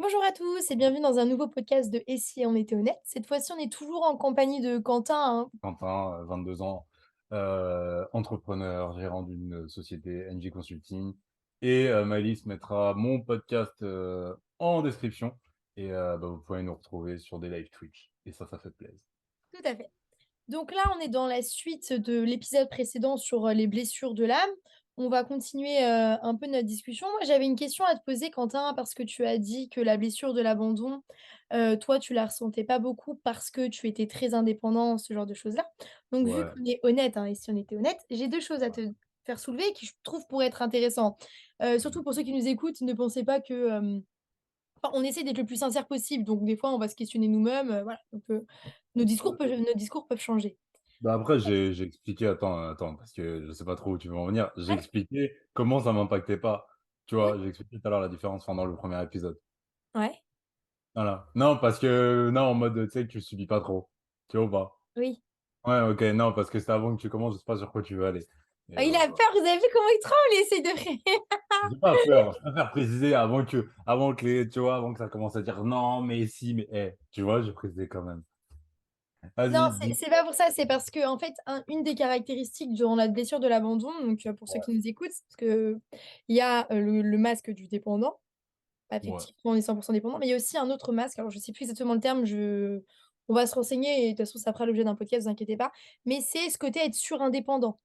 Bonjour à tous et bienvenue dans un nouveau podcast de Et si on était honnête. Cette fois-ci, on est toujours en compagnie de Quentin, hein. Quentin, 22 ans, entrepreneur, gérant d'une société NG Consulting. Et Maëlys mettra mon podcast en description. Et vous pouvez nous retrouver sur des live Twitch. Et ça fait plaisir. Tout à fait. Donc là, on est dans la suite de l'épisode précédent sur les blessures de l'âme. On va continuer un peu notre discussion. Moi, j'avais une question à te poser, Quentin, parce que tu as dit que la blessure de l'abandon, toi, tu la ressentais pas beaucoup parce que tu étais très indépendant, ce genre de choses-là. Donc, vu Ouais. qu'on est honnête, hein, et si on était honnête, j'ai deux choses à te faire soulever qui, je trouve, pourraient être intéressantes. Surtout pour ceux qui nous écoutent, ne pensez pas que enfin, on essaie d'être le plus sincère possible, donc des fois, on va se questionner nous-mêmes, voilà, donc nos discours peuvent changer. Bah après, j'ai expliqué, attends, parce que je sais pas trop où tu veux en venir. J'ai Ouais, expliqué comment ça m'impactait pas. Tu oui, vois, j'ai expliqué tout à l'heure la différence pendant le premier épisode. ouais, Voilà. Non, parce que, non, en mode, tu sais, que tu subis pas trop. Tu vois ou pas? oui. Ouais, ok, non, parce que c'est avant que tu commences, je sais pas sur quoi tu veux aller. Et Ah, il a voilà. peur, vous avez vu comment il tremble, il essaie de rire. J'ai pas peur, je préfère préciser avant que tu vois, avant que ça commence à dire non, mais si, mais tu vois, j'ai précisé quand même. Non, Vas-y, c'est dis. c'est pas pour ça, c'est parce que, en fait, une des caractéristiques durant la blessure de l'abandon, donc pour ceux Ouais, qui nous écoutent, parce que il y a le masque du dépendant, ouais. effectivement, on est 100% dépendant, mais il y a aussi un autre masque, alors je sais plus exactement le terme, on va se renseigner, et de toute façon, ça fera l'objet d'un podcast, vous inquiétez pas, mais c'est ce côté être surindépendant.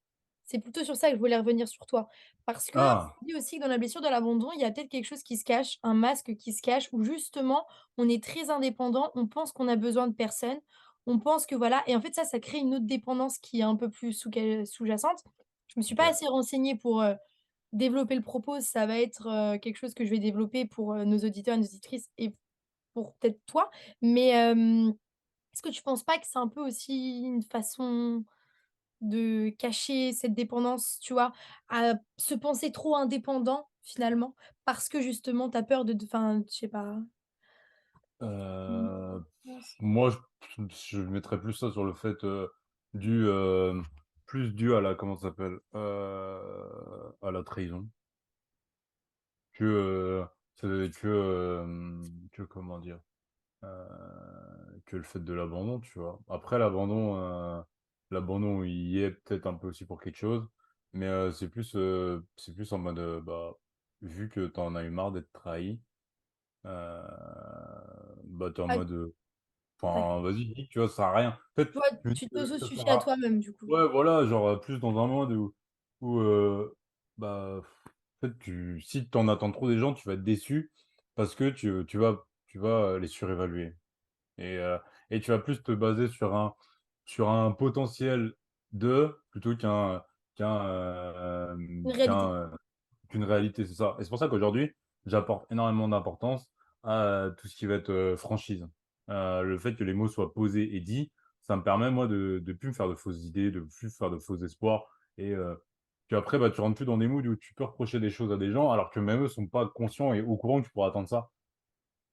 C'est plutôt sur ça que je voulais revenir sur toi. Parce que Ah, je me dis aussi que dans la blessure de l'abandon, il y a peut-être quelque chose qui se cache, un masque qui se cache, où justement, on est très indépendant, on pense qu'on a besoin de personne, on pense que voilà, et en fait, ça crée une autre dépendance qui est un peu plus sous-jacente. Je me suis pas ok. assez renseignée pour développer le propos, ça va être quelque chose que je vais développer pour nos auditeurs et nos auditrices et pour peut-être toi. Mais est-ce que tu penses pas que c'est un peu aussi une façon de cacher cette dépendance, tu vois? À se penser trop indépendant finalement, parce que justement tu as peur de enfin, je sais pas. Mmh, Euh, mince. Moi, je mettrais plus ça sur le fait dû, plus dû à la, comment ça s'appelle, à la trahison, que, que, comment dire. euh, que le fait de l'abandon, tu vois. Après, l'abandon, il y est peut-être un peu aussi pour quelque chose, mais c'est plus en mode, vu que t'en as eu marre d'être trahi, euh, t'es en Ah, mode, d'accord. enfin, vas-y, dis, tu vois, ça sert à rien. En fait, Toi, je me dis tu que ça t'auto-suffis sert à à... toi-même du coup. Ouais, voilà, genre, plus dans un monde où bah, en fait, si t'en attends trop des gens, tu vas être déçu parce que tu vas les surévaluer. Et, euh, et tu vas plus te baser sur un potentiel de plutôt Une réalité. qu'une réalité, c'est ça. Et c'est pour ça qu'aujourd'hui, j'apporte énormément d'importance à tout ce qui va être franchise. Le fait que les mots soient posés et dits, ça me permet, moi, de plus me faire de fausses idées, de plus faire de faux espoirs. Et puis après, tu rentres plus dans des moods où tu peux reprocher des choses à des gens alors que même eux sont pas conscients et au courant que tu pourras attendre ça.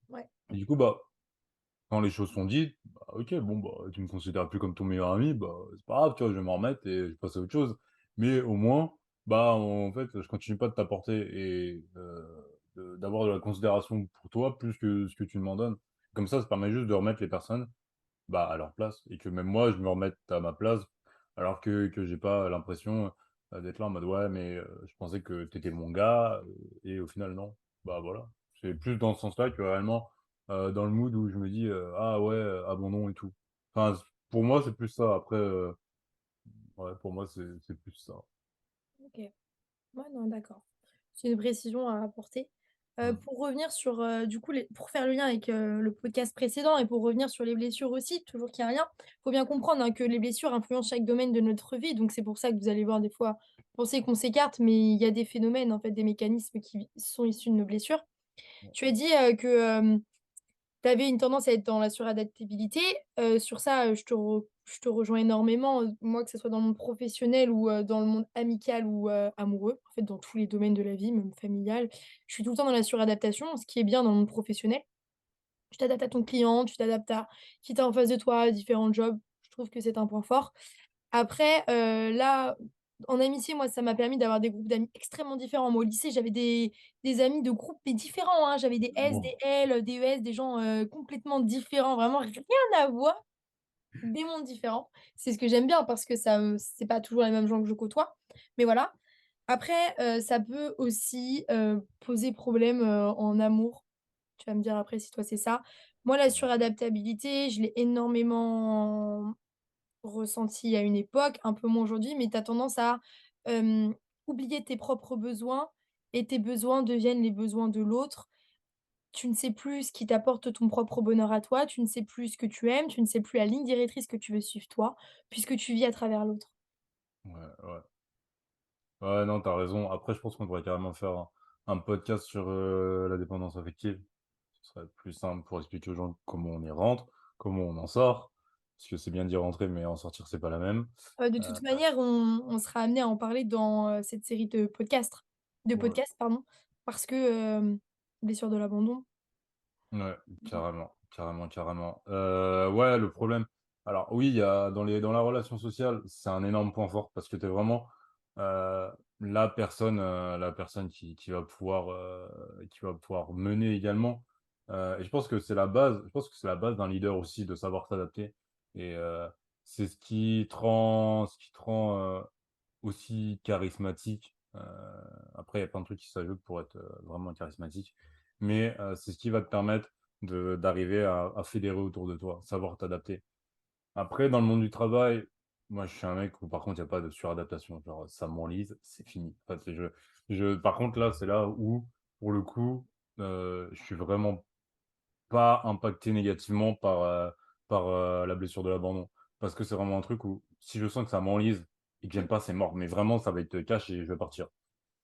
Ouais. Et du coup, quand les choses sont dites, ok, bon, tu me considères plus comme ton meilleur ami, c'est pas grave, tu vois, je vais m'en remettre et je passe à autre chose. Mais au moins, en fait, je continue pas de t'apporter et d'avoir de la considération pour toi plus que ce que tu m'en donnes. Comme ça permet juste de remettre les personnes, à leur place et que même moi, je me remette à ma place alors que j'ai pas l'impression d'être là en mode, ouais, mais je pensais que t'étais mon gars et au final, non. Bah voilà. C'est plus dans ce sens-là que réellement dans le mood où je me dis ah ouais abandon et tout. Enfin pour moi c'est plus ça. Après ouais pour moi c'est plus ça. OK. Ouais, non, d'accord. C'est une précision à apporter. Hmm. Pour revenir sur, du coup, pour faire le lien avec, le podcast précédent et pour revenir sur les blessures aussi, toujours qu'il y a un lien. Il faut bien comprendre, hein, que les blessures influencent chaque domaine de notre vie, donc c'est pour ça que vous allez voir des fois penser qu'on s'écarte, mais il y a des phénomènes, en fait, des mécanismes qui sont issus de nos blessures. Tu as dit, que, tu avais une tendance à être dans la suradaptabilité, sur ça, je te rejoins énormément, moi, que ce soit dans le monde professionnel ou, dans le monde amical ou, amoureux, en fait, dans tous les domaines de la vie, même familial. Je suis tout le temps dans la suradaptation, ce qui est bien dans le monde professionnel. Tu t'adaptes à ton client, tu t'adaptes à qui tu as en face de toi, à différents jobs. Je trouve que c'est un point fort. Après, là En amitié, moi, ça m'a permis d'avoir des groupes d'amis extrêmement différents. Moi, au lycée, j'avais des amis de groupes, mais différents, hein. J'avais des S, Bon, des L, des ES, des gens, complètement différents, vraiment rien à voir, des mondes différents. C'est ce que j'aime bien parce que ça, c'est pas toujours les mêmes gens que je côtoie, mais voilà. Après, ça peut aussi, poser problème, en amour. Tu vas me dire après si toi c'est ça. Moi, la suradaptabilité, je l'ai énormément ressenti à une époque, un peu moins aujourd'hui, mais tu as tendance à, oublier tes propres besoins et tes besoins deviennent les besoins de l'autre. Tu ne sais plus ce qui t'apporte ton propre bonheur à toi, tu ne sais plus ce que tu aimes, tu ne sais plus la ligne directrice que tu veux suivre toi, puisque tu vis à travers l'autre. ouais, ouais. Ouais, non, t'as raison. Après, je pense qu'on devrait carrément faire un podcast sur la dépendance affective. Ce serait plus simple pour expliquer aux gens comment on y rentre, comment on en sort. Parce que c'est bien d'y rentrer, mais en sortir, c'est pas la même. De Euh, toute manière, on sera amené à en parler dans, cette série de ouais. podcasts, pardon, parce que, blessure de l'abandon. Ouais, carrément, carrément, carrément. Ouais, le problème, alors oui, il y a dans la relation sociale, c'est un énorme point fort parce que tu es vraiment la personne qui va pouvoir mener également. Et je pense que c'est la base, je pense que c'est la base d'un leader aussi de savoir s'adapter. Et c'est ce qui te rend aussi charismatique. Après, il y a plein de trucs qui s'ajoutent pour être vraiment charismatique. Mais c'est ce qui va te permettre d'arriver à fédérer autour de toi, savoir t'adapter. Après, dans le monde du travail, moi, je suis un mec où, par contre, il n'y a pas de suradaptation. Genre, ça m'enlise, c'est fini. Enfin, par contre, là, c'est là où, pour le coup, je suis vraiment pas impacté négativement par la blessure de l'abandon. Parce que c'est vraiment un truc où, si je sens que ça m'enlise et que j'aime pas, c'est mort. Mais vraiment, ça va être cash et je vais partir.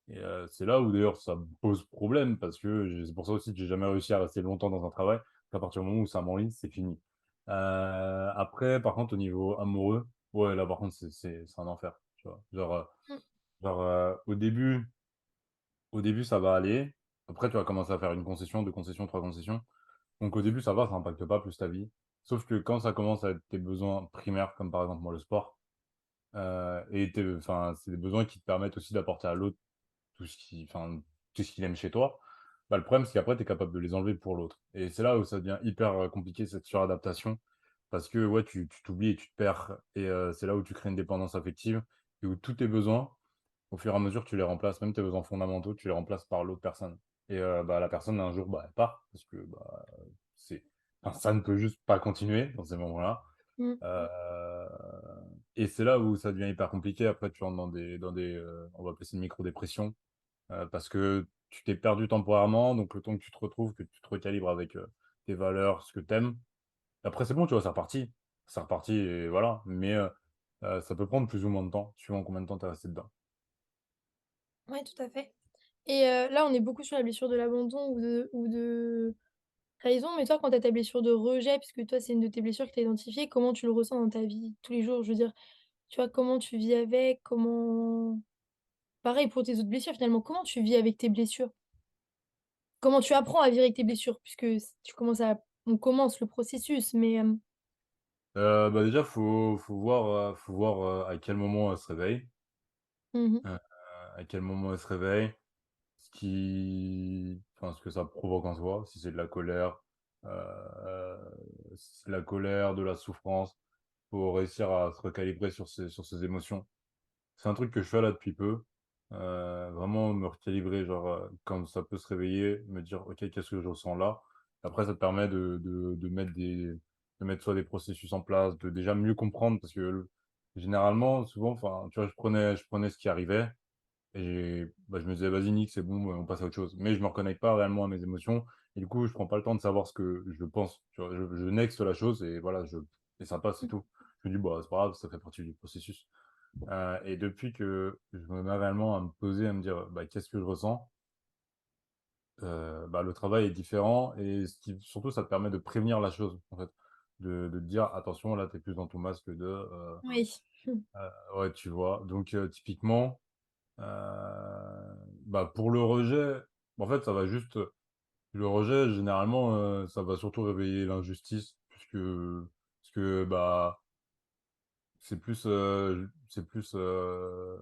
Et c'est là où d'ailleurs ça me pose problème parce que c'est pour ça aussi que j'ai jamais réussi à rester longtemps dans un travail. À partir du moment où ça m'enlise, c'est fini. Après, par contre, au niveau amoureux, ouais, là par contre, c'est un enfer. Tu vois. Mmh. Au début, ça va aller. Après, tu vas commencer à faire une concession, deux concessions, trois concessions. Donc au début, ça va, ça n'impacte pas plus ta vie. Sauf que quand ça commence à être tes besoins primaires, comme par exemple moi le sport, enfin, c'est des besoins qui te permettent aussi d'apporter à l'autre enfin, tout ce qu'il aime chez toi. Bah, le problème, c'est qu'après, tu es capable de les enlever pour l'autre. Et c'est là où ça devient hyper compliqué, cette suradaptation. Parce que ouais, tu t'oublies et tu te perds. Et c'est là où tu crées une dépendance affective et où tous tes besoins, au fur et à mesure, tu les remplaces, même tes besoins fondamentaux, tu les remplaces par l'autre personne. Et bah, la personne, un jour, bah, elle part. Parce que bah, c'est... enfin, ça ne peut juste pas continuer dans ces moments-là. Mmh. Euh, et c'est là où ça devient hyper compliqué. Après, tu rentres on va appeler ça une micro-dépression parce que tu t'es perdu temporairement, donc le temps que tu te retrouves, que tu te recalibres avec tes valeurs, ce que tu aimes. Après, c'est bon, tu vois, c'est reparti. C'est reparti et voilà. Mais ça peut prendre plus ou moins de temps, suivant combien de temps tu es resté dedans. Ouais, tout à fait et là, on est beaucoup sur la blessure de l'abandon ou de trahison, mais toi, quand tu as ta blessure de rejet, puisque toi, c'est une de tes blessures que tu as identifiée, comment tu le ressens dans ta vie tous les jours? Je veux dire, tu vois, comment tu vis avec? Comment pareil pour tes autres blessures, finalement, comment tu vis avec tes blessures? Comment tu apprends à vivre avec tes blessures? Puisque tu commences à on commence le processus, mais Bah déjà, faut voir à quel moment elle se réveille. mmh mh. euh, à quel moment elle se réveille. Enfin, ce que ça provoque en soi, si c'est de la colère, euh, si c'est de la colère, de la souffrance, faut réussir à se recalibrer sur ses émotions. C'est un truc que je fais là depuis peu. Vraiment me recalibrer, genre, quand ça peut se réveiller, me dire, OK, qu'est-ce que je ressens là? Après, ça te permet de mettre soit des processus en place, de déjà mieux comprendre, parce que généralement, souvent, enfin, tu vois, je prenais ce qui arrivait, et bah, je me disais: «Vas-y Nick, c'est bon, on passe à autre chose». Mais je me reconnecte pas réellement à mes émotions et du coup, je prends pas le temps de savoir ce que je pense, tu vois? Je next la chose et voilà, et ça passe, c'est tout. Je me dis: «Bah, c'est pas grave, ça fait partie du processus». Et depuis que je me mets réellement à me poser, à me dire: «Bah, qu'est-ce que je ressens?» Bah, le travail est différent et ce qui surtout, ça te permet de prévenir la chose, en fait. De te dire: «Attention, là, tu es plus dans ton masque Oui. ouais, tu vois? Donc typiquement, bah, pour le rejet, en fait, ça va juste le rejet généralement, ça va surtout réveiller l'injustice puisque parce que, bah, c'est plus,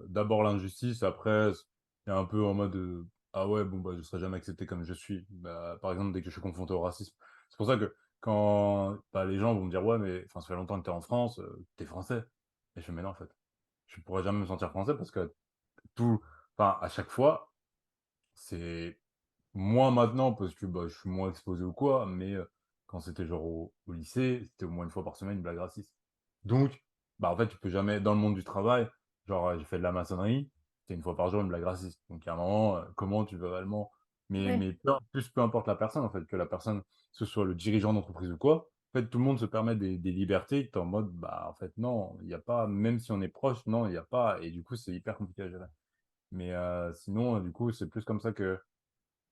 d'abord l'injustice, après il y a un peu en mode, «Ah ouais, bon, bah, je serai jamais accepté comme je suis». Bah, par exemple, dès que je suis confronté au racisme. C'est pour ça que quand, bah, les gens vont me dire: «Ouais, mais enfin, ça fait longtemps que tu es en France, tu es français». Et je fais: «Mais non, en fait, je pourrais jamais me sentir français parce que tout enfin, à chaque fois, c'est moins maintenant parce que, bah, je suis moins exposé ou quoi, mais quand c'était genre au lycée, c'était au moins une fois par semaine une blague raciste. Donc, bah, en fait, tu peux jamais dans le monde du travail, genre, j'ai fait de la maçonnerie, c'était une fois par jour une blague raciste. Donc, à un moment, comment tu veux réellement Ouais. mais peu importe la personne, en fait, que la personne, ce soit le dirigeant d'entreprise ou quoi, en fait, tout le monde se permet des libertés, tu es en mode, bah, en fait, non, il y a pas même si on est proche, non, il y a pas et du coup, c'est hyper compliqué à gérer. Mais sinon, du coup, c'est plus comme ça que,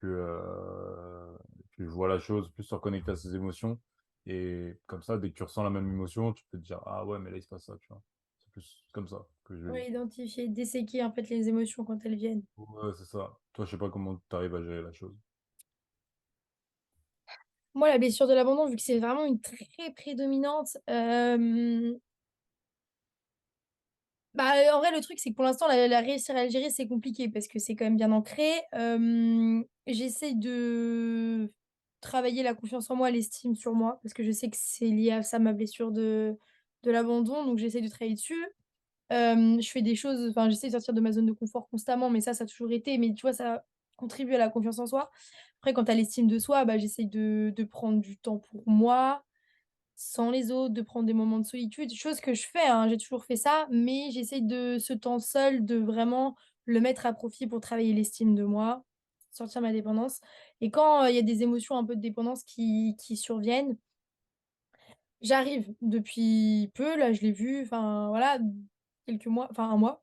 heu, que je vois la chose, plus se reconnecter à ses émotions et comme ça, dès que tu ressens la même émotion, tu peux te dire: «Ah ouais, mais là, il se passe ça», tu vois? C'est plus comme ça que je le Ouais, vis. identifier, disséquer en fait les émotions quand elles viennent. Ouais, c'est ça. Toi, je sais pas comment tu arrives à gérer la chose. Moi, la blessure de l'abandon, vu que c'est vraiment une très prédominante, bah, en vrai, le truc, c'est que pour l'instant, la réussir à le gérer, c'est compliqué parce que c'est quand même bien ancré. J'essaye de travailler la confiance en moi, l'estime sur moi, parce que je sais que c'est lié à ça, ma blessure de l'abandon, donc j'essaie de travailler dessus. Je fais des choses enfin, j'essaie de sortir de ma zone de confort constamment, mais ça a toujours été, mais tu vois, ça contribue à la confiance en soi. Après, quant à l'estime de soi, bah, j'essaye de prendre du temps pour moi, sans les autres, de prendre des moments de solitude, chose que je fais, hein, j'ai toujours fait ça, mais j'essaye de ce temps seul, de vraiment le mettre à profit pour travailler l'estime de moi, sortir ma dépendance et quand, il y a des émotions un peu de dépendance qui surviennent, j'arrive depuis peu, là, je l'ai vu, enfin, voilà, quelques mois, enfin un mois,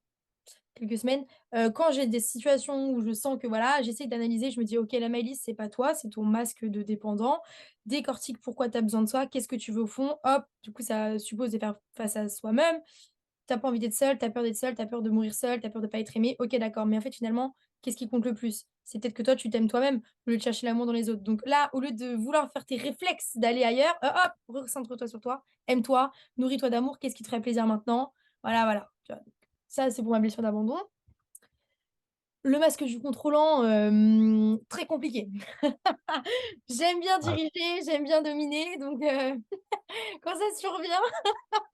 quelques semaines, quand j'ai des situations où je sens que voilà, j'essaie d'analyser, je me dis: «OK, la Maëlys, c'est pas toi, c'est ton masque de dépendant. Décortique pourquoi tu as besoin de ça, qu'est-ce que tu veux au fond?» Hop, du coup, ça suppose de faire face à soi-même. Tu as pas envie d'être seul, tu as peur d'être seul, tu as peur de mourir seul, tu as peur de pas être aimé. OK, d'accord, mais en fait, finalement, qu'est-ce qui compte le plus? C'est peut-être que toi, tu t'aimes toi-même, au lieu de chercher l'amour dans les autres. Donc là, au lieu de vouloir faire tes réflexes d'aller ailleurs, hop, recentre-toi sur toi, aime-toi, nourris-toi d'amour, qu'est-ce qui te ferait plaisir maintenant? Voilà, voilà, tu vois? Ça, c'est pour ma blessure d'abandon. Le masque du contrôlant, très compliqué. J'aime bien Ah, diriger, j'aime bien dominer, donc quand ça survient,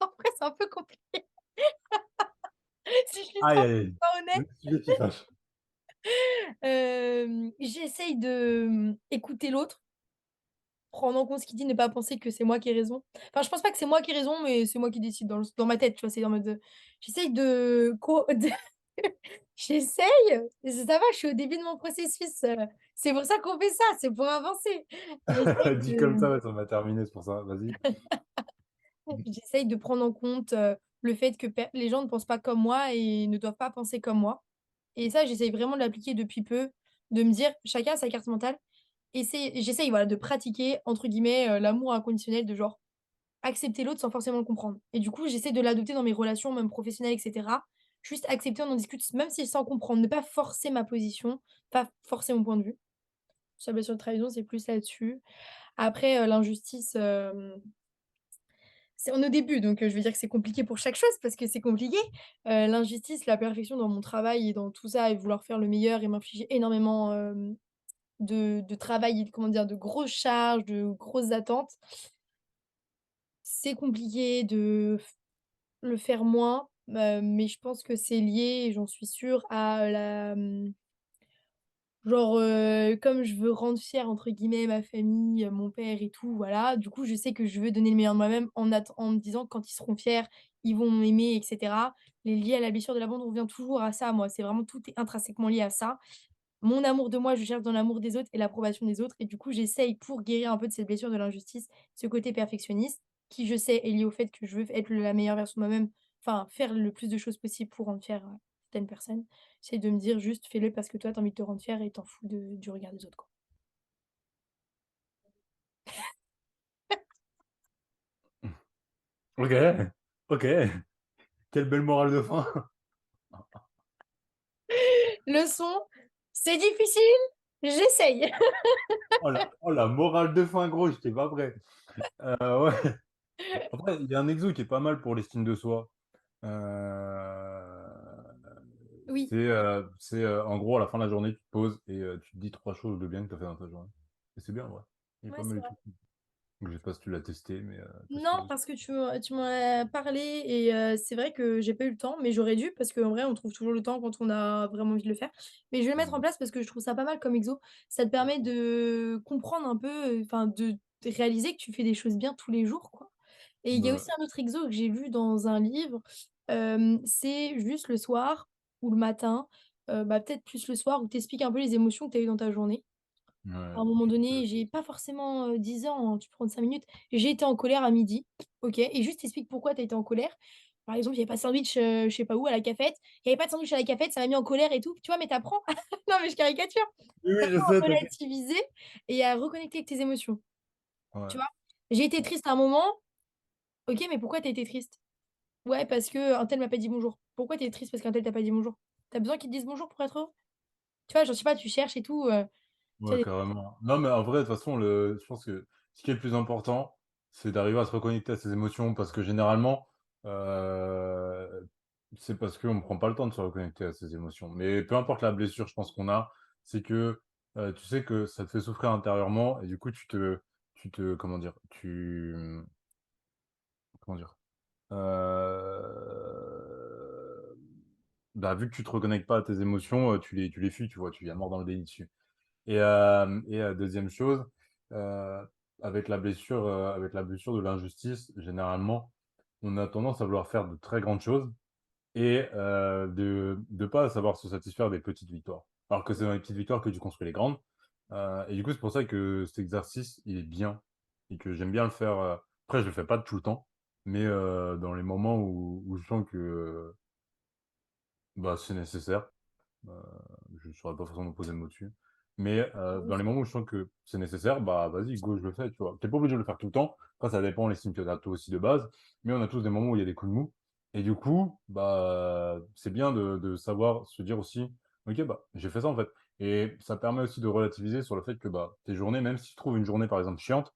après c'est un peu compliqué si je suis aïe, 100 aïe, aïe. honnête. Le sujet qui fâche. J'essaye de, écouter l'autre, prendre en compte ce qu'il dit, ne pas penser que c'est moi qui ai raison. Enfin, je pense pas que c'est moi qui ai raison, mais c'est moi qui décide dans ma tête, tu vois? C'est en mode, j'essaye de j'essaye, ça va, je suis au début de mon processus, c'est pour ça qu'on fait ça, c'est pour avancer. J'essaye Dit comme de ça, ouais, ça m'a terminé, c'est pour ça. Vas-y. j'essaye de prendre en compte, le fait que les gens ne pensent pas comme moi et ne doivent pas penser comme moi et ça, j'essaye vraiment de l'appliquer depuis peu, de me dire: «Chacun a sa carte mentale». J'essaye, voilà, de pratiquer, entre guillemets, «l'amour inconditionnel», de genre accepter l'autre sans forcément le comprendre et du coup, j'essaie de l'adopter dans mes relations, même professionnelles et cetera. Juste accepter, on en discute, même si sans comprendre, ne pas forcer ma position, pas forcer mon point de vue. Sur la blessure de trahison, c'est plus là-dessus. Après, l'injustice, c'est on est au début, donc je vais dire que c'est compliqué pour chaque chose parce que c'est compliqué. L'injustice, la perfection dans mon travail et dans tout ça et vouloir faire le meilleur et m'infliger énormément, de travail et comment dire? De grosses charges, de grosses attentes. C'est compliqué de le faire moins, mais je pense que c'est lié, j'en suis sûre, à genre, comme je veux «rendre fier» entre guillemets ma famille, mon père et tout, voilà, du coup, je sais que je veux donner le meilleur de moi-même en me disant: «Quand ils seront fiers, ils vont m'aimer» et cetera. Les liés à la blessure de l'abandon, on revient toujours à ça, moi, c'est vraiment tout est intrinsèquement lié à ça. Mon amour de moi, je cherche dans l'amour des autres et l'approbation des autres et du coup, j'essaye pour guérir un peu de cette blessure de l'injustice, ce côté perfectionniste qui, je sais, est lié au fait que je veux être la meilleure version de moi-même, enfin, faire le plus de choses possible pour rendre fière, certaines personnes. J'essaie de me dire juste: «Fais-le parce que toi, tu as envie de te rendre fière et t'en fous du regard des autres, quoi». OK, OK. Quelle belle morale de fin. Leçon: c'est difficile, j'essaye. Oh la morale de fin, gros, j'étais pas prêt. Ouais. Après, il y a un exo qui est pas mal pour l'estime de soi. Oui, En gros, à la fin de la journée, tu te poses et tu te dis 3 choses de bien que tu as fait dans ta journée. Et c'est bien, ouais. Il est ouais, pas c'est mal du vrai. tout. Donc, je sais pas si tu l'as testé, mais Non, teste-le. parce que tu m'en as parlé et c'est vrai que j'ai pas eu le temps, mais j'aurais dû parce qu'en vrai, on trouve toujours le temps quand on a vraiment envie de le faire. Mais je vais le mettre en Mmh. place parce que je trouve ça pas mal comme exo. Ça te permet de comprendre un peu, enfin de réaliser que tu fais des choses bien tous les jours, quoi. Et il y a Ouais, aussi un autre exo que j'ai lu dans un livre, c'est juste le soir ou le matin, bah, peut-être plus le soir où tu expliques un peu les émotions que tu as eues dans ta journée. À ouais, un moment tu donné, j'ai pas forcément, 10 ans, hein, tu peux prendre 5 minutes. J'ai été en colère à midi, OK, et juste explique pourquoi tu as été en colère. Par exemple, il y avait pas de sandwich, je sais pas où, à la cafette. Il y avait pas de sandwich à la cafette, ça m'a mis en colère et tout, tu vois? Mais tu apprends non, mais je caricature. oui, Tu oui, je apprends sais, à t'inquiète. relativiser et à reconnecter avec tes émotions, tu Ouais, vois? J'ai été ouais. triste à un moment, OK, mais pourquoi tu as été triste? Ouais, parce qu'un tel m'a pas dit bonjour. Pourquoi tu es triste parce qu'un tel t'a pas dit bonjour? Tu as besoin qu'il te dise bonjour pour être heureux? Tu vois? Genre, je sais pas, tu cherches et tout, tu Ouais, vois? carrément. Non, mais en vrai, de toute façon, je pense que ce qui est le plus important, c'est d'arriver à se reconnecter à ses émotions parce que généralement, heu, c'est parce qu'on ne prend pas le temps de se reconnecter à ses émotions. Mais peu importe la blessure, je pense qu'on a, c'est que, tu sais que ça te fait souffrir intérieurement et du coup, comment dire? Comment dire? Heu, Bah, vu que tu te reconnectes pas à tes émotions, tu les fuis, tu vois? Tu es à mort dans le déni dessus. Et 2e chose, heu, avec la blessure de l'injustice, généralement, on a tendance à vouloir faire de très grandes choses et de pas savoir se satisfaire des petites victoires. Alors que c'est dans les petites victoires que tu construis les grandes, et du coup, c'est pour ça que cet exercice, il est bien et que j'aime bien le faire, après je le fais pas tout le temps, mais dans les moments où je sens que, bah, c'est nécessaire. Heu, je ne saurais pas forcément poser le mot dessus. Mais, dans les moments où je sens que c'est nécessaire, bah, vas-y, go, je le fais, tu vois? Tu es pas obligé de le faire tout le temps. Après, ça dépend l'estime que tu as toi aussi de base, mais on a tous des moments où il y a des coups de mou et du coup, bah, c'est bien de savoir se dire aussi: «OK, bah, j'ai fait ça, en fait» et ça permet aussi de relativiser sur le fait que, bah, tes journées, même si tu trouves une journée, par exemple, chiante,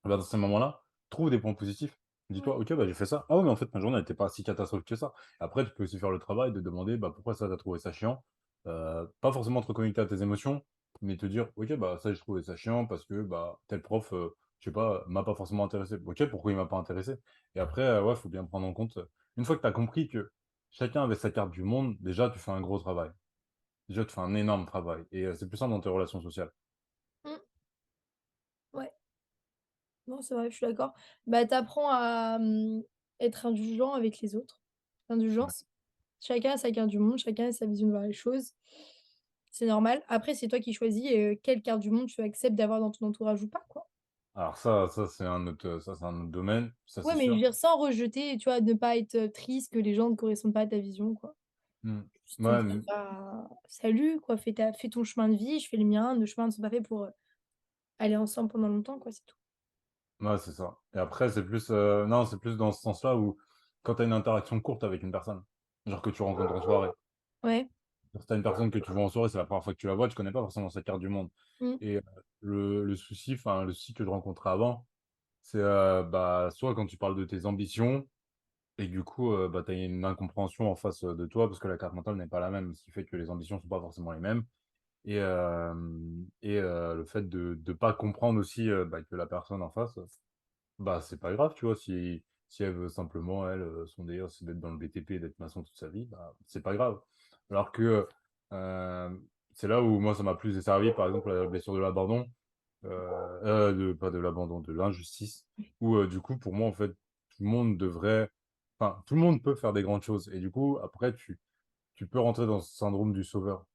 bah, dans ces moments-là, trouve des points positifs. Dis-toi: Ouais. «OK, bah, j'ai fait ça. Ah ouais, mais en fait, ma journée, elle était pas si catastrophique que ça». Après, tu peux aussi faire le travail de demander, bah, pourquoi ça, tu as trouvé ça chiant? Pas forcément te reconnecter à tes émotions, mais te dire: «OK, bah, ça, j'ai trouvé ça chiant parce que, bah, tel prof, je sais pas, m'a pas forcément intéressé». OK, pourquoi il m'a pas intéressé? Et après, ouais, faut bien prendre en compte, une fois que tu as compris que chacun avait sa carte du monde, déjà, tu fais un gros travail. Déjà, tu fais un énorme travail et c'est plus simple dans tes relations sociales. Mmh, ouais. Non, c'est vrai, je suis d'accord. Bah, tu apprends à, être indulgent avec les autres. Ouais. Indulgence. Chacun a sa carte du monde, chacun a sa vision de voir les choses. C'est normal. Après, c'est toi qui choisis, quelle carte du monde tu acceptes d'avoir dans ton entourage ou pas, quoi. Alors ça, c'est un autre domaine, ça, Ouais, c'est mais je veux sûr. dire sans rejeter, tu vois, ne pas être, triste que les gens ne correspondent pas à ta vision, quoi. Mmh. Juste te Ouais, dire: «Bah, salut, quoi, fais ton chemin de vie, je fais le mien, nos chemins ne sont pas faits pour, aller ensemble pendant longtemps, quoi, c'est tout». ouais, c'est ça. Et après, non, c'est plus dans ce sens-là où quand tu as une interaction courte avec une personne, genre que tu rencontres en soirée. Ouais. Genre, tu as une personne que tu vois en soirée, c'est la première fois que tu la vois, tu connais pas forcément sa carte du monde. Mmh. Et le souci que je rencontrais avant, c'est, bah, soit quand tu parles de tes ambitions et du coup, bah, tu as une incompréhension en face, de toi parce que la carte mentale n'est pas la même, ce qui fait que les ambitions sont pas forcément les mêmes. Le fait de pas comprendre aussi, bah, que la personne en face, bah, c'est pas grave, tu vois? Si elle veut simplement, elle, son délire, c'est d'être dans le BTP, d'être maçon toute sa vie, bah, c'est pas grave. Alors que, c'est là où moi, ça m'a plus desservi, par exemple, la blessure de l'abandon, pas de l'abandon, de l'injustice, où, du coup, pour moi, en fait, tout le monde devrait enfin, tout le monde peut faire des grandes choses et du coup, après, tu peux rentrer dans ce syndrome du sauveur.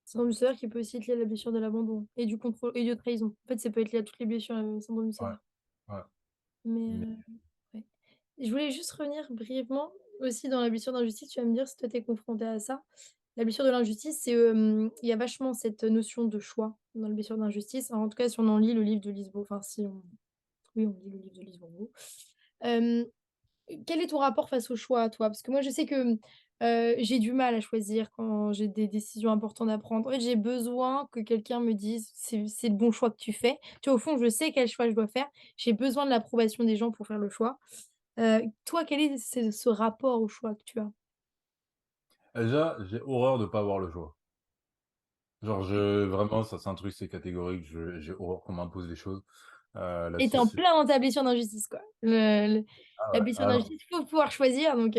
Syndrome du sauveur qui peut aussi être lié à la blessure de l'abandon et du contrôle et de trahison. En fait, ça peut être lié à toutes les blessures, syndrome du Ouais, sauveur. ouais, Mais, mais ouais. Je voulais juste revenir brièvement aussi dans la blessure d'injustice, tu vas me dire si toi tu es confrontée à ça. La blessure de l'injustice, c'est, il y a vachement cette notion de choix dans la blessure d'injustice. En tout cas, si on en lit le livre de Lise Bourbeau, enfin si on oui, on lit le livre de Lise Bourbeau. Hem, Quel est ton rapport face au choix, toi? Parce que moi, je sais que, j'ai du mal à choisir quand j'ai des décisions importantes à prendre. En fait, j'ai besoin que quelqu'un me dise: «C'est le bon choix que tu fais». Tu vois, au fond, je sais quel choix je dois faire. J'ai besoin de l'approbation des gens pour faire le choix. Toi, quel est ce rapport au choix que tu as? Déjà, j'ai horreur de pas avoir le choix. Genre je vraiment ça c'est un truc, c'est catégorique, j'ai horreur qu'on m'impose des choses, Et tu es là-dessus en c'est plein dans ta blessure d'injustice, quoi. Le ah la ouais, blessure ah non, d'injustice, faut pouvoir choisir donc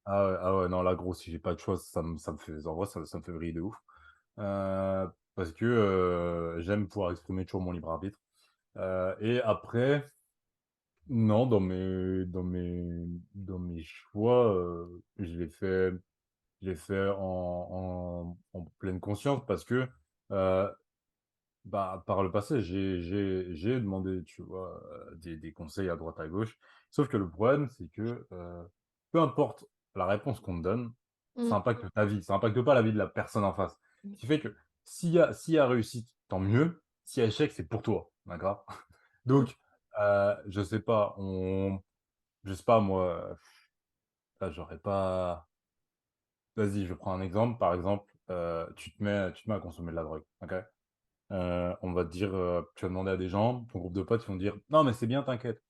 ah ouais, non là gros si j'ai pas de choix, ça me fait en vrai ça me fait vriller de ouf, parce que, j'aime pouvoir exprimer toujours mon libre arbitre, et après, non dans mes choix, je l'ai fait en pleine conscience parce que, heu bah, par le passé, j'ai demandé, tu vois, des conseils à droite à gauche. Sauf que le problème, c'est que, peu importe la réponse qu'on te donne, ça mmh, impacte ta vie, ça impacte pas la vie de la personne en face. Ce qui fait que s'il y a réussite, tant mieux, s'il y a échec, c'est pour toi, d'accord? mmh, Donc, je sais pas, je sais pas moi, là, j'aurais pas vas-y, je prends un exemple, par exemple, tu te mets à consommer de la drogue, OK? On va te dire, tu vas demander à des gens, ton groupe de potes, ils vont te dire: «Non, mais c'est bien, t'inquiète,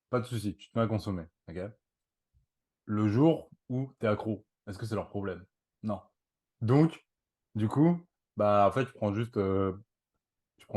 pas de souci, tu te mets à consommer», OK? Le jour où tu es accro, est-ce que c'est leur problème? Non. Donc, du coup, bah, en fait, je prends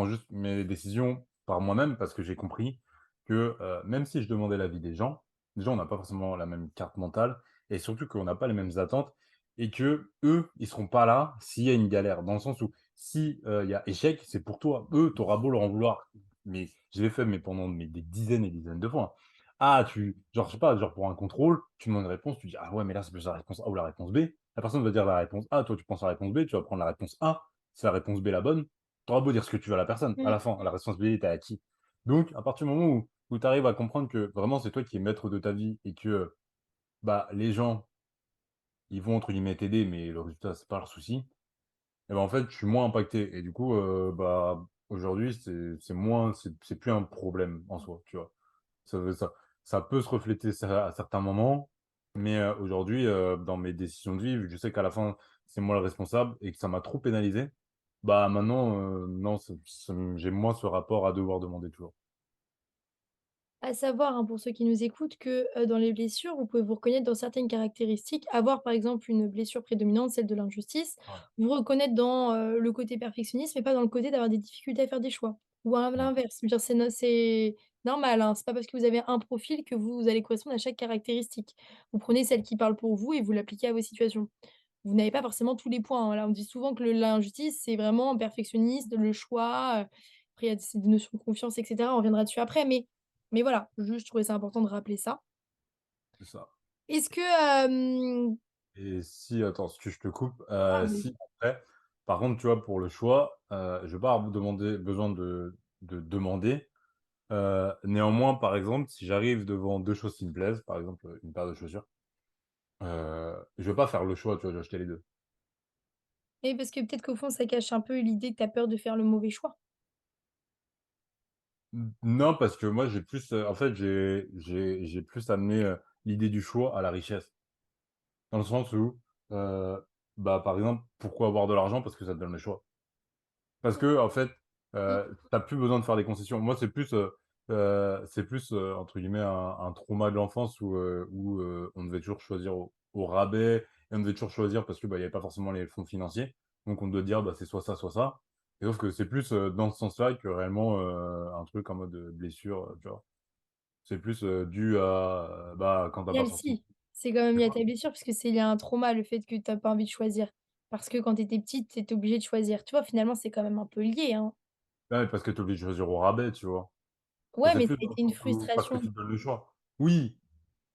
juste mes décisions par moi-même parce que j'ai compris que, même si je demandais l'avis des gens, déjà, on n'a pas forcément la même carte mentale et surtout qu'on n'a pas les mêmes attentes et qu'eux, ils seront pas là s'il y a une galère. Dans le sens où si, il y a échec, c'est pour toi. Eux, tu auras beau leur en vouloir, mais je l'ai fait, mais pendant des dizaines et des dizaines de fois. Ah, genre, je sais pas, genre pour un contrôle, tu demandes une réponse, tu dis: «Ah ouais, mais là, c'est plus la réponse A ou la réponse B». La personne va dire la réponse A, toi, tu penses à la réponse B, tu vas prendre la réponse A. C'est la réponse B la bonne, tu auras beau dire ce que tu veux à la personne, à mmh. la fin, la responsabilité est à qui? Donc à partir du moment où tu arrives à comprendre que vraiment c'est toi qui es maître de ta vie et que, bah, les gens, ils vont entre guillemets «t'aider» mais le résultat, c'est pas leur souci, et ben, en fait, je suis moins impacté et du coup, bah, aujourd'hui, c'est plus un problème en soi, tu vois? Ça peut se refléter à certains moments, mais, aujourd'hui, dans mes décisions de vie, vu que je sais qu'à la fin, c'est moi le responsable et que ça m'a trop pénalisé, bah, maintenant, non, j'ai moins ce rapport à devoir demander toujours. À savoir, hein, pour ceux qui nous écoutent, que, dans les blessures, vous pouvez vous reconnaître dans certaines caractéristiques. Avoir, par exemple, une blessure prédominante, celle de l'injustice, Ouais, vous reconnaître dans, le côté perfectionniste, mais pas dans le côté d'avoir des difficultés à faire des choix. Ou à ouais, l'inverse, je veux dire, c'est normal, hein. C'est pas parce que vous avez un profil que vous allez correspondre à chaque caractéristique. Vous prenez celle qui parle pour vous et vous l'appliquez à vos situations. Vous n'avez pas forcément tous les points, hein. Voilà, on dit souvent que l'injustice, c'est vraiment perfectionniste, le choix, après il y a des notions de confiance et cetera, on reviendra dessus après, mais voilà, juste je trouvais ça important de rappeler ça. c'est ça. Est-ce que, Et si attends, si je te coupe, ah vas-y. si après, par contre, tu vois, pour le choix, je vais pas avoir besoin de demander. Néanmoins, par exemple, si j'arrive devant 2 choses qui me plaisent, par exemple, une paire de chaussures, je vais pas faire le choix, tu vois, de acheter les 2. Et parce que peut-être qu'au fond, ça cache un peu l'idée que tu as peur de faire le mauvais choix. Non, parce que moi, j'ai plus, en fait, j'ai plus amené, l'idée du choix à la richesse. Dans le sens où, heu, bah, par exemple, pourquoi avoir de l'argent? Parce que ça te donne le choix. Parce que en fait, Mmh. tu plus besoin de faire des concessions. Moi, c'est plus, entre guillemets «un trauma de l'enfance» où on devait toujours choisir au rabais et on devait toujours choisir parce que, bah, il y avait pas forcément les fonds financiers. Donc on doit dire: «Bah, c'est soit ça, soit ça». Et sauf que c'est plus, dans ce sens-là que réellement, un truc en mode, blessure, tu vois? C'est plus, dû à, bah, quand tu as Il y a pas le forcément si, c'est quand même de lié à quoi? ta blessure parce que c'est lié à un trauma, le fait que tu as pas envie de choisir. Parce que quand tu étais petite, tu étais obligée de choisir. Tu vois, finalement, c'est quand même un peu lié, hein. Ouais, parce que tu es obligé de choisir au rabais, tu vois? Ça, Ouais, c'est mais ça plus a dans le été une sens où parce que frustration. tu te donnes le choix. Oui,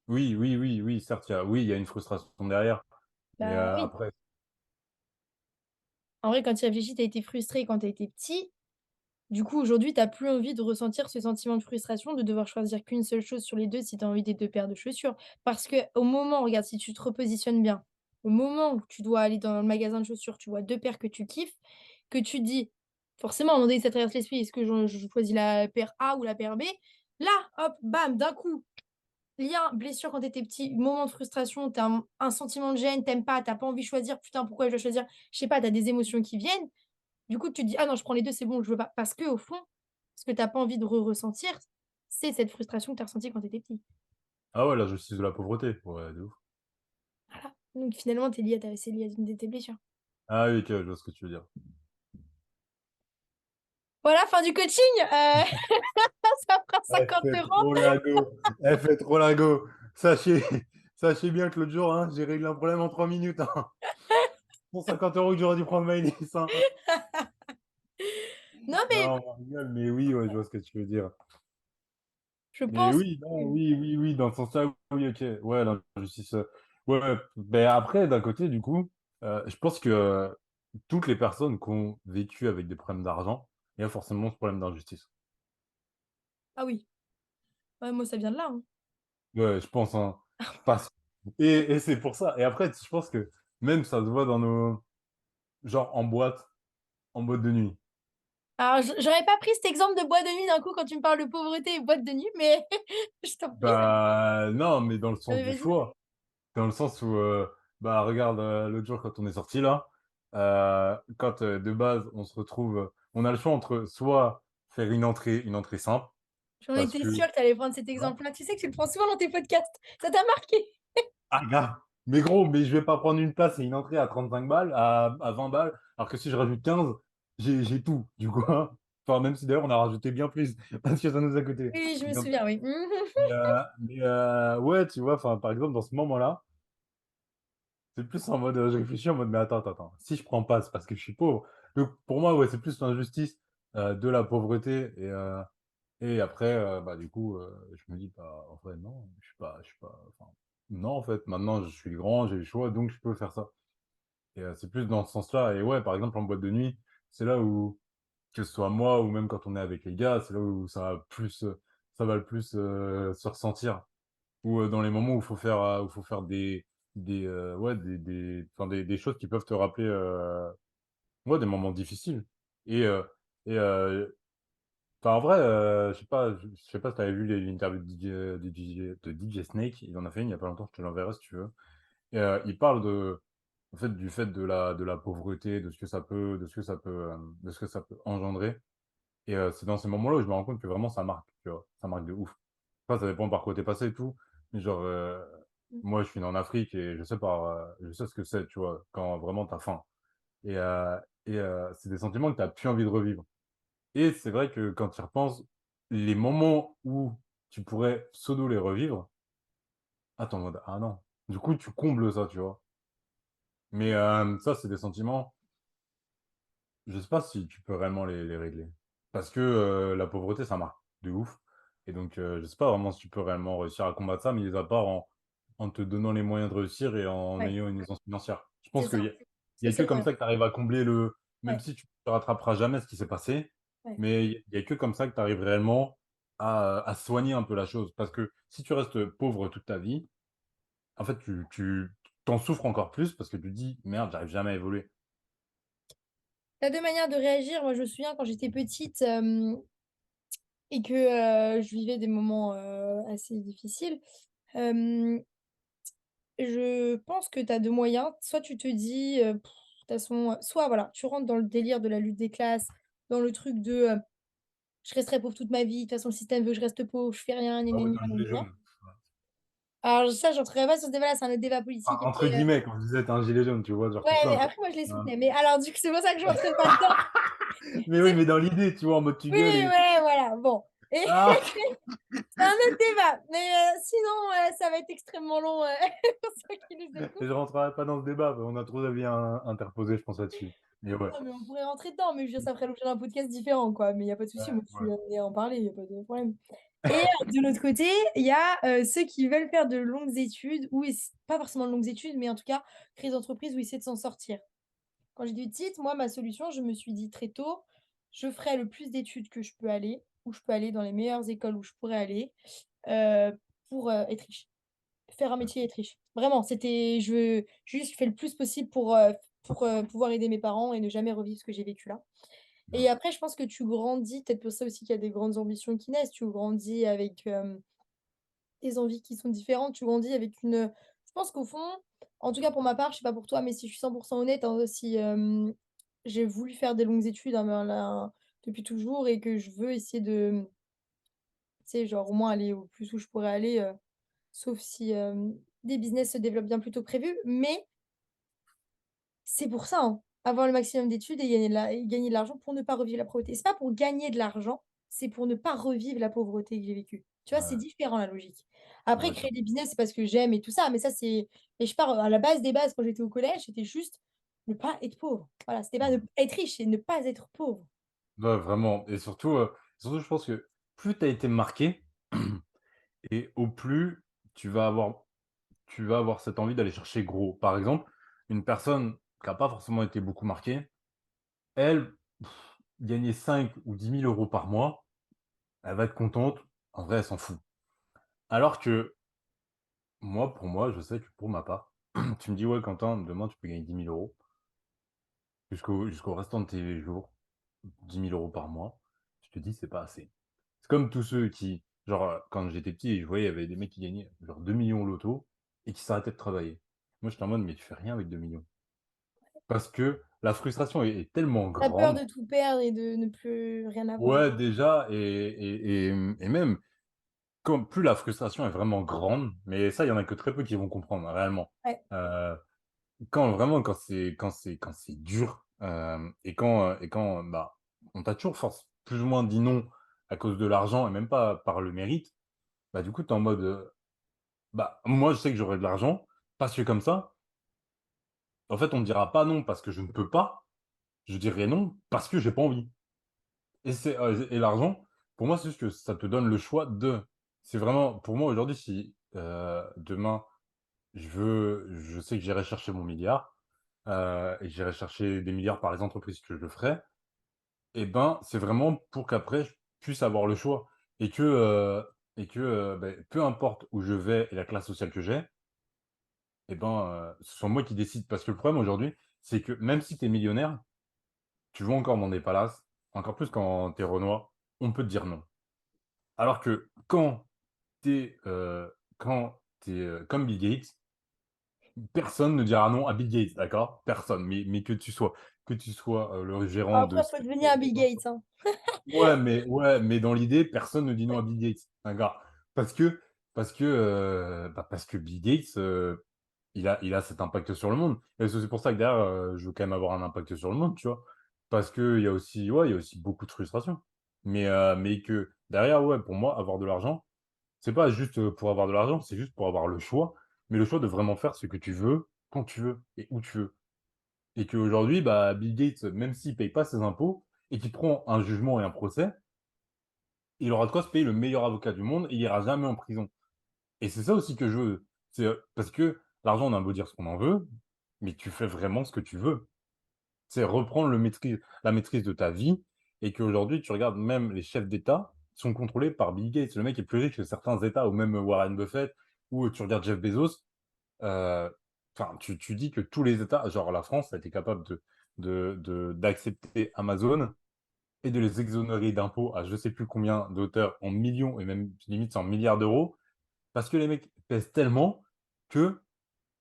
oui, oui, oui, oui, certes, il y a une frustration derrière, mais, Bah oui. après En vrai, quand tu y réfléchis, tu as été frustré quand tu as été petit. Du coup, aujourd'hui, tu as plus envie de ressentir ce sentiment de frustration, de devoir choisir qu'une seule chose sur les 2 si tu as envie des 2 paires de chaussures. Parce qu'au moment regarde, si tu te repositionnes bien, au moment où tu dois aller dans le magasin de chaussures, tu vois 2 paires que tu kiffes, que tu te dis forcément, à un moment donné, ça traverse l'esprit: «Est-ce que je choisis la paire A ou la paire B?» Là, hop, bam, d'un coup, lien, blessure quand tu étais petit, moment de frustration, tu as un sentiment de gêne, tu aimes pas, tu as pas envie de choisir: «Putain, pourquoi je dois choisir?» Je sais pas, tu as des émotions qui viennent. Du coup, tu te dis: «Ah non, je prends les 2, c'est bon, je veux pas». Parce qu'au fond, ce que tu as pas envie de ressentir, c'est cette frustration que tu as ressentie quand tu étais petit. Ah ouais, la justice de la pauvreté, ouais, de ouf. Voilà. Donc finalement, tu lié à ta c'est lié à une de tes blessures. Ah oui, OK, je vois ce que tu veux dire. Voilà, fin du coaching, ça fera Elle 50 fait €. trop la go. Elle fait trop la go. Sachez, sachez bien que l'autre jour, hein, j'ai réglé un problème en 3 minutes. Hein. Pour 50 euros que j'aurais dû prendre Maïlis. Hein. Non, mais Non, on rigole, mais oui, ouais, je vois ce que tu veux dire. je Mais pense oui, non, que oui, oui, oui, dans ce sens-là, oui, ok. Ouais, l'injustice. Ouais, ouais. Ben après, d'un côté, du coup, je pense que toutes les personnes qui ont vécu avec des problèmes d'argent, il y a forcément ce problème d'injustice. ah oui, ouais, moi ça vient de là, hein. Ouais, je pense, hein. Parce... et c'est pour ça. Et après, je pense que même ça se voit dans nos... Genre en boîte de nuit. Alors j'aurais pas pris cet exemple de boîte de nuit d'un coup quand tu me parles de pauvreté et boîte de nuit, mais je t'en prie, Bah, non, mais dans le sens du vas-y. choix. Dans le sens où, bah, regarde, l'autre jour, quand on est sorti là, quand de base, on se retrouve, on a le choix entre soit faire une entrée simple, J'en parce étais que, sûre que tu allais prendre cet voilà. exemple-là. Tu sais que tu le prends souvent dans tes podcasts. Ça t'a marqué. Ah, grave. Mais gros, mais je vais pas prendre une place et une entrée à 35 balles, à 20 balles, alors que si je rajoute 15, j'ai tout, du coup. Hein. Enfin, même si d'ailleurs, on a rajouté bien plus, parce que ça nous a coûté Oui, je me bien plus. souviens, oui. Ouais, tu vois, enfin, par exemple, dans ce moment-là, c'est plus en mode, je réfléchis en mode, mais attends, si je prends pas, c'est parce que je suis pauvre. Donc, pour moi, ouais, c'est plus l'injustice de la pauvreté. Et après, bah, du coup, je me dis, bah, en vrai, non, je suis pas, enfin, non, en fait, maintenant, je suis grand, j'ai le choix, donc je peux faire ça. Et c'est plus dans ce sens-là. Et ouais, par exemple, en boîte de nuit, c'est là où, que ce soit moi ou même quand on est avec les gars, c'est là où ça va le plus se ressentir ou dans les moments où faut faire ouais, enfin, des choses qui peuvent te rappeler ouais, des moments difficiles. Et, et enfin, en vrai, je sais pas si tu avais vu l'interview de DJ Snake, il en a fait une il y a pas longtemps, je te l'enverrai si tu veux. Et il parle en fait, du fait de la pauvreté, de ce que ça peut, de ce que ça peut engendrer. Et c'est dans ces moments-là où je me rends compte que vraiment ça marque, tu vois, ça marque de ouf. Enfin, ça dépend par quoi t'es passé et tout. Mais genre, moi, je suis né en Afrique et je sais ce que c'est, tu vois, quand vraiment t'as faim. Et, c'est des sentiments que t'as plus envie de revivre. Et c'est vrai que quand tu y repenses, les moments où tu pourrais pseudo les revivre, ah, t'es en mode, ah non. Du coup, tu combles ça, tu vois. Mais ça, c'est des sentiments, je sais pas si tu peux réellement les régler. Parce que la pauvreté, ça marque de ouf. Et donc, je sais pas vraiment si tu peux réellement réussir à combattre ça, mis à part en te donnant les moyens de réussir et en Ouais, ayant une aisance financière. Je c'est pense ça. il y C'est a que ça le comme problème. ça que tu arrives à combler le... Même Ouais, si tu ne rattraperas jamais ce qui s'est passé, ouais. mais il y a que comme ça que tu arrives réellement à soigner un peu la chose. Parce que si tu restes pauvre toute ta vie, en fait, tu t'en souffres encore plus parce que tu te dis, merde, j'arrive jamais à évoluer. T'as deux manières de réagir. Moi, je me souviens quand j'étais petite et que je vivais des moments assez difficiles. euh, je pense que tu as deux moyens. Soit tu te dis, de toute façon, soit voilà, tu rentres dans le délire de la lutte des classes, dans le truc de je resterai pauvre toute ma vie, de toute façon, le système veut que je reste pauvre, je fais rien, gna Ah gna ouais, gna t'es un gna gilet gna. jaune. Alors ça, j'entrerai pas sur ce débat-là, c'est un autre débat Enfin, politique. entre guillemets, quand je disais t'es un gilet jaune, tu vois, genre Ouais, tu mais plains, quoi. après, moi, je les Hein. soutenais. Mais alors, du coup, c'est pour ça que je rentrais pas dedans. Mais oui, C'est- mais dans l'idée, tu vois, en mode tu Oui, gueules et... ouais, voilà, bon. Et Ah! c'est un autre débat. Mais sinon, ça va être extrêmement long pour ceux qui nous Et écoutent. je rentrerai pas dans ce débat, on a trop d'avis interposés, je pense, là-dessus. Mais ouais. Non, mais on pourrait rentrer dedans, mais je veux dire, ça ferait l'objet d'un podcast différent, quoi. Mais il n'y a pas de souci, moi, je Ouais. suis amenée à en parler, il n'y a pas de problème. Et de l'autre côté, il y a ceux qui veulent faire de longues études, ou pas forcément de longues études, mais en tout cas, créer des entreprises où essayer de s'en sortir. Quand j'étais petite, moi, ma solution, je me suis dit très tôt, je ferai le plus d'études que je peux aller, où je peux aller dans les meilleures écoles où je pourrais aller, euh, pour être riche. Faire un métier et être riche. Vraiment, c'était, je veux juste faire le plus possible pour pouvoir aider mes parents et ne jamais revivre ce que j'ai vécu là. Ouais. Et après, je pense que tu grandis, peut-être pour ça aussi qu'il y a des grandes ambitions qui naissent, tu grandis avec des envies qui sont différentes, tu grandis avec une... Je pense qu'au fond, en tout cas pour ma part, je sais pas pour toi, mais si je suis 100% honnête, hein, si j'ai voulu faire des longues études hein, ben là, depuis toujours et que je veux essayer de, tu sais, genre au moins aller au plus où je pourrais aller. sauf si, des business se développent bien plus tôt que prévu. Mais c'est pour ça, hein, avoir le maximum d'études et gagner de l'argent pour ne pas revivre la pauvreté. C'est pas pour gagner de l'argent, c'est pour ne pas revivre la pauvreté que j'ai vécue. Tu vois, c'est Ouais, différent la logique. Après, ouais, créer des business, c'est parce que j'aime et tout ça, mais ça, c'est et je pars, à la base des bases quand j'étais au collège, c'était juste ne pas être pauvre. Voilà, c'était pas ne être riche, c'est ne pas être pauvre. ouais, vraiment et surtout je pense que plus tu as été marqué et au plus tu vas avoir tu vas avoir cette envie d'aller chercher gros. Par exemple, une personne qui a pas forcément été beaucoup marquée, elle, gagner 5 ou 10 000 € par mois, elle va être contente. En vrai, elle s'en fout. Alors que moi, pour moi, je sais que pour ma part, tu me dis: «Ouais, Quentin, demain, tu peux gagner 10 000 € jusqu'au restant de tes jours, 10 000 € par mois». Je te dis: «C'est pas assez». C'est comme tous ceux qui genre, quand j'étais petit, je voyais, il y avait des mecs qui gagnaient genre 2 millions au loto et qui s'arrêtaient de travailler. Moi, j'étais en mode: «Mais tu fais rien avec 2 millions». Parce que la frustration est tellement Tu peur grande. de tout perdre et de ne plus rien avoir. Ouais, déjà et même comme plus la frustration est vraiment grande, mais ça, il y en a que très peu qui vont comprendre, hein, réellement. Ouais. Heu, quand vraiment, quand c'est dur, et quand, bah, on t'a toujours force plus ou moins dit non à cause de l'argent et même pas par le mérite, bah, du coup, tu es en mode, bah, moi, je sais que j'aurai de l'argent parce que comme ça, en fait, on me dira pas non parce que je ne peux pas, je dirai non parce que j'ai pas envie. Et l'argent, pour moi, c'est juste que ça te donne le choix de c'est vraiment pour moi aujourd'hui si, demain je sais que j'irai chercher mon milliard, et j'irai chercher des milliards par les entreprises que je le ferai et ben, c'est vraiment pour qu'après je puisse avoir le choix et beh, peu importe où je vais et la classe sociale que j'ai et ben, ce soit moi qui décide. Parce que le problème aujourd'hui, c'est que même si tu es millionnaire, tu vas encore dans des palaces, encore plus quand tu es renois, on peut te dire non. Alors que quand tu es, comme Bill Gates, personne ne dira non à Bill Gates, d'accord? Personne, mais que tu sois, le gérant de Après, faut devenir un SpaceX ou Bill quoi. Gates, hein. Ouais, mais dans l'idée, personne ne dit non à Bill Gates, d'accord? Parce que parce que Bill Gates, il a cet impact sur le monde et c'est pour ça que derrière, je veux quand même avoir un impact sur le monde, tu vois? Parce qu'il y a aussi ouais, il y a aussi beaucoup de frustration. Mais que derrière, ouais, pour moi, avoir de l'argent, c'est pas juste, pour avoir de l'argent, c'est juste pour avoir le choix, mais le choix de vraiment faire ce que tu veux, quand tu veux et où tu veux. Et qu'aujourd'hui, bah, Bill Gates, même s'il paye pas ses impôts et qu'il prend un jugement et un procès, il aura de quoi se payer le meilleur avocat du monde et il ira jamais en prison. Et c'est ça aussi que je veux. C'est, parce que l'argent, on a beau dire ce qu'on en veut, mais tu fais vraiment ce que tu veux. C'est reprendre la maîtrise de ta vie et qu'aujourd'hui, tu regardes même les chefs d'État sont contrôlés par Bill Gates. Le mec est plus riche que certains États ou même Warren Buffett ou tu regardes Jeff Bezos, heu, enfin, tu dis que tous les États genre la France a été capable d'accepter Amazon et de les exonérer d'impôts à je sais plus combien d'auteurs en millions et même limite c'est en milliards d'euros, parce que les mecs pèsent tellement que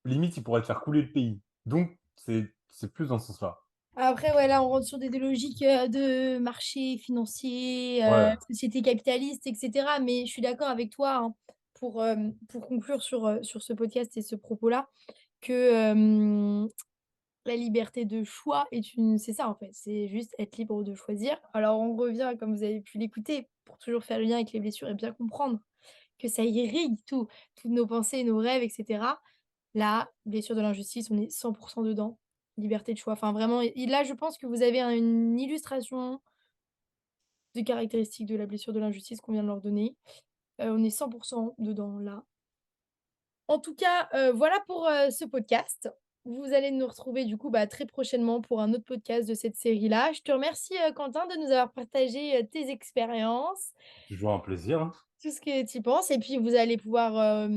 limite ils pourraient te faire couler le pays. Donc c'est plus dans ce sens-là. Après, ouais, là, on rentre sur des logiques, de marché financier, Ouais. société capitaliste et cetera. Mais je suis d'accord avec toi, hein, pour conclure sur ce podcast et ce propos-là, que, la liberté de choix est une c'est ça, en fait, c'est juste être libre de choisir. Alors on revient, comme vous avez pu l'écouter, pour toujours faire le lien avec les blessures et bien comprendre que ça irrigue toutes nos pensées, nos rêves et cetera. La blessure de l'injustice, on est 100 dedans. Liberté de choix, enfin vraiment et là, je pense que vous avez une illustration des caractéristiques de la blessure de l'injustice qu'on vient de leur donner. On est 100 dedans, là. En tout cas, voilà pour, ce podcast. Vous allez nous retrouver du coup, bah, très prochainement pour un autre podcast de cette série-là. Je te remercie, Quentin, de nous avoir partagé, tes expériences, Toujours un plaisir, hein. tout ce que tu penses et puis vous allez pouvoir,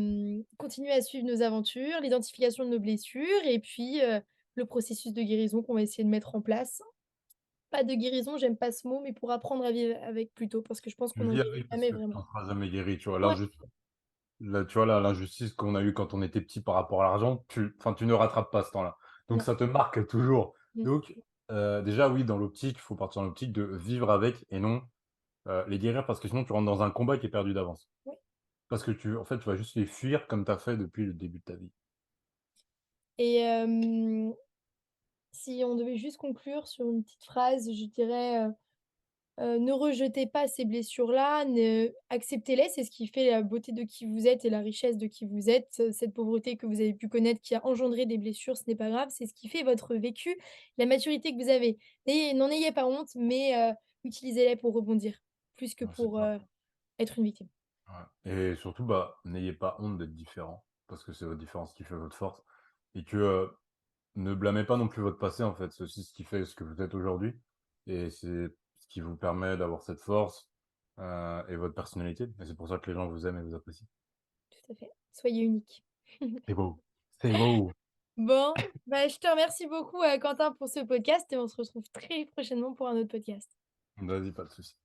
continuer à suivre nos aventures, l'identification de nos blessures et puis, le processus de guérison qu'on va essayer de mettre en place. Pas de guérison, j'aime pas ce mot, mais pour apprendre à vivre avec plutôt, parce que je pense Tu qu'on n'en vis guérit avec parce jamais que tu vraiment. en seras jamais guéri, tu vois? Ouais, Tu vois, là, l'injustice qu'on a eue quand on était petit par rapport à l'argent, tu ne rattrapes pas ce temps-là. Donc non. ça te marque toujours. Mmh. Donc, déjà, oui, dans l'optique, il faut partir dans l'optique de vivre avec et non, les guérir parce que sinon tu rentres dans un combat qui est perdu d'avance. Ouais. parce que tu en fait, tu vas juste les fuir comme tu as fait depuis le début de ta vie. Et si on devait juste conclure sur une petite phrase, je dirais, ne rejetez pas ces blessures-là, ne acceptez-les, c'est ce qui fait la beauté de qui vous êtes et la richesse de qui vous êtes. Cette pauvreté que vous avez pu connaître qui a engendré des blessures, ce n'est pas grave, c'est ce qui fait votre vécu, la maturité que vous avez. N'en ayez pas honte, mais utilisez-les pour rebondir, plus que Ouais, c'est pour, ça. être une victime. Ouais et surtout, bah, n'ayez pas honte d'être différent, parce que c'est votre différence qui fait votre force et que, ne blâmez pas non plus votre passé, en fait. C'est aussi ce qui fait ce que vous êtes aujourd'hui et c'est ce qui vous permet d'avoir cette force, et votre personnalité et c'est pour ça que les gens vous aiment et vous apprécient. Tout à fait. Soyez unique. C'est beau, c'est beau! Bon, bah, je te remercie beaucoup, Quentin, pour ce podcast et on se retrouve très prochainement pour un autre podcast. Vas-y, pas de souci.